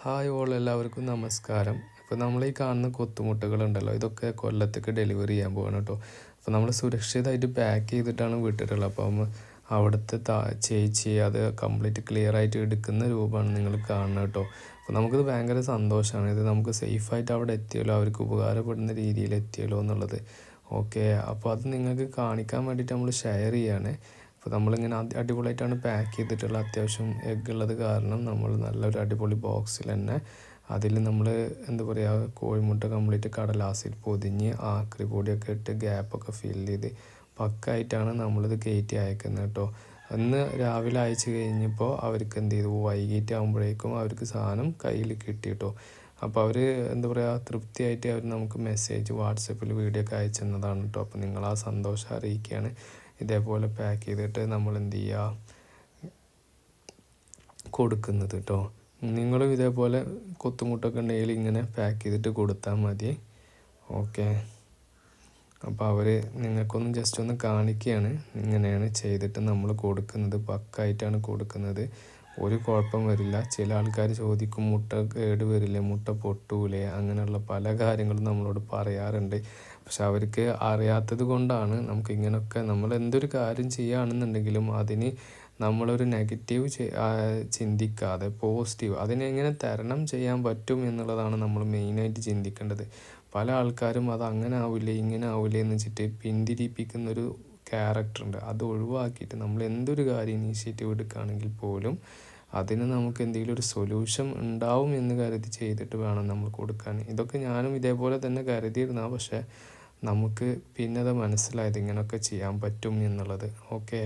Hi all എല്ലാവർക്കും നമസ്കാരം. ഇപ്പോൾ നമ്മൾ ഈ കാണുന്ന കൊത്തുമുട്ടകളുണ്ടല്ലോ, ഇതൊക്കെ കൊല്ലത്തേക്ക് ഡെലിവറി ചെയ്യാൻ പോവാണ് കേട്ടോ. അപ്പോൾ നമ്മൾ സുരക്ഷിതമായിട്ട് പാക്ക് ചെയ്തിട്ടാണ് വിട്ടിട്ടുള്ളത്. അപ്പം അവിടുത്തെ ചേച്ചി അത് കംപ്ലീറ്റ് ക്ലിയർ ആയിട്ട് എടുക്കുന്ന രൂപമാണ് നിങ്ങൾ കാണുന്നത് കേട്ടോ. അപ്പോൾ നമുക്കിത് ഭയങ്കര സന്തോഷമാണ്. ഇത് നമുക്ക് സേഫായിട്ട് അവിടെ എത്തിയല്ലോ, അവർക്ക് ഉപകാരപ്പെടുന്ന രീതിയിൽ എത്തിയല്ലോ എന്നുള്ളത്. ഓക്കെ, അപ്പോൾ അത് നിങ്ങൾക്ക് കാണിക്കാൻ വേണ്ടിയിട്ട് നമ്മൾ ഷെയർ ചെയ്യാണ്. അപ്പോൾ നമ്മളിങ്ങനെ അടിപൊളിയായിട്ടാണ് പാക്ക് ചെയ്തിട്ടുള്ള, അത്യാവശ്യം എഗ്ഗ് ഉള്ളത് കാരണം നമ്മൾ നല്ലൊരു അടിപൊളി ബോക്സിൽ തന്നെ അതിൽ നമ്മൾ എന്താ പറയുക, കോഴിമുട്ട കംപ്ലീറ്റ് കടലാസിൽ പൊതിഞ്ഞ് ആക്രി പൊടിയൊക്കെ ഇട്ട് ഗ്യാപ്പൊക്കെ ഫില്ല് ചെയ്ത് പക്കായിട്ടാണ് നമ്മളിത് കയറ്റി അയക്കുന്നത് കേട്ടോ. അന്ന് രാവിലെ അയച്ചു കഴിഞ്ഞപ്പോൾ അവർക്ക് എന്ത് ചെയ്തു, വൈകിട്ടാകുമ്പോഴേക്കും അവർക്ക് സാധനം കയ്യിൽ കിട്ടി കേട്ടോ. അപ്പോൾ അവർ എന്താ പറയുക, തൃപ്തിയായിട്ട് അവർ നമുക്ക് മെസ്സേജ് വാട്സപ്പിൽ വീഡിയോ ഒക്കെ അയച്ചു തന്നതാണ് കേട്ടോ. അപ്പോൾ നിങ്ങൾ ആ സന്തോഷം അറിയിക്കുകയാണ്. ഇതേപോലെ പാക്ക് ചെയ്തിട്ട് നമ്മൾ എന്ത് ചെയ്യുക, കൊടുക്കുന്നത് കേട്ടോ. നിങ്ങളും ഇതേപോലെ കൊത്തുമുട്ടൊക്കെ ഉണ്ടെങ്കിൽ ഇങ്ങനെ പാക്ക് ചെയ്തിട്ട് കൊടുത്താൽ മതി. ഓക്കെ, അപ്പോൾ അവർ നിങ്ങൾക്കൊന്ന് ജസ്റ്റ് ഒന്ന് കാണിക്കുകയാണ്, ഇങ്ങനെയാണ് ചെയ്തിട്ട് നമ്മൾ കൊടുക്കുന്നത്. പക്കായിട്ടാണ് കൊടുക്കുന്നത്, ഒരു കുഴപ്പം വരില്ല. ചില ആൾക്കാർ ചോദിക്കും മുട്ട കേട് വരില്ലേ, മുട്ട പൊട്ടൂലേ, അങ്ങനെയുള്ള പല കാര്യങ്ങളും നമ്മളോട് പറയാറുണ്ട്. പക്ഷെ അവർക്ക് അറിയാത്തത് കൊണ്ടാണ് നമുക്ക് ഇങ്ങനെയൊക്കെ, നമ്മൾ എന്തൊരു കാര്യം ചെയ്യുകയാണെന്നുണ്ടെങ്കിലും അതിന് നമ്മളൊരു നെഗറ്റീവ് ചിന്തിക്കാതെ പോസിറ്റീവ് അതിനെ എങ്ങനെ തരണം ചെയ്യാൻ പറ്റും എന്നുള്ളതാണ് നമ്മൾ മെയിനായിട്ട് ചിന്തിക്കേണ്ടത്. പല ആൾക്കാരും അത് അങ്ങനെ ആവില്ലേ ഇങ്ങനെ ആവില്ലേ എന്ന് വെച്ചിട്ട് പിന്തിരിപ്പിക്കുന്നൊരു ക്യാരക്ടറുണ്ട്. അത് ഒഴിവാക്കിയിട്ട് നമ്മൾ എന്തൊരു കാര്യം ഇനീഷ്യേറ്റീവ് എടുക്കുകയാണെങ്കിൽ പോലും അതിന് നമുക്ക് എന്തെങ്കിലും ഒരു സൊല്യൂഷൻ ഉണ്ടാവും എന്ന് കരുതി ചെയ്തിട്ട് വേണം നമ്മൾ കൊടുക്കാൻ. ഇതൊക്കെ ഞാനും ഇതേപോലെ തന്നെ കരുതിയിരുന്ന, പക്ഷേ നമുക്ക് പിന്നെ അത് മനസ്സിലായത് ഇങ്ങനെയൊക്കെ ചെയ്യാൻ പറ്റും എന്നുള്ളത്. ഓക്കെ,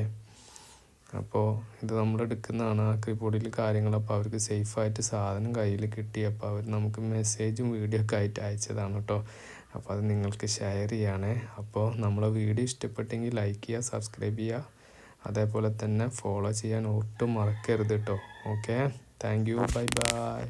അപ്പോൾ ഇത് നമ്മളെടുക്കുന്നതാണ് ആക്രിപ്പൊടിയിൽ കാര്യങ്ങൾ. അപ്പോൾ അവർക്ക് സേഫായിട്ട് സാധനം കയ്യിൽ കിട്ടി. അപ്പോൾ അവർ നമുക്ക് മെസ്സേജും വീഡിയോ ഒക്കെ ആയിട്ട് അയച്ചതാണ് കേട്ടോ. അപ്പോൾ അത് നിങ്ങൾക്ക് ഷെയർ ചെയ്യണേ. അപ്പോൾ നമ്മളെ വീഡിയോ ഇഷ്ടപ്പെട്ടെങ്കിൽ ലൈക്ക് ചെയ്യുക, സബ്സ്ക്രൈബ് ചെയ്യുക, അതേപോലെ തന്നെ ഫോളോ ചെയ്യാൻ ഒട്ടും മറക്കരുത് കേട്ടോ. Okay, thank you, bye bye.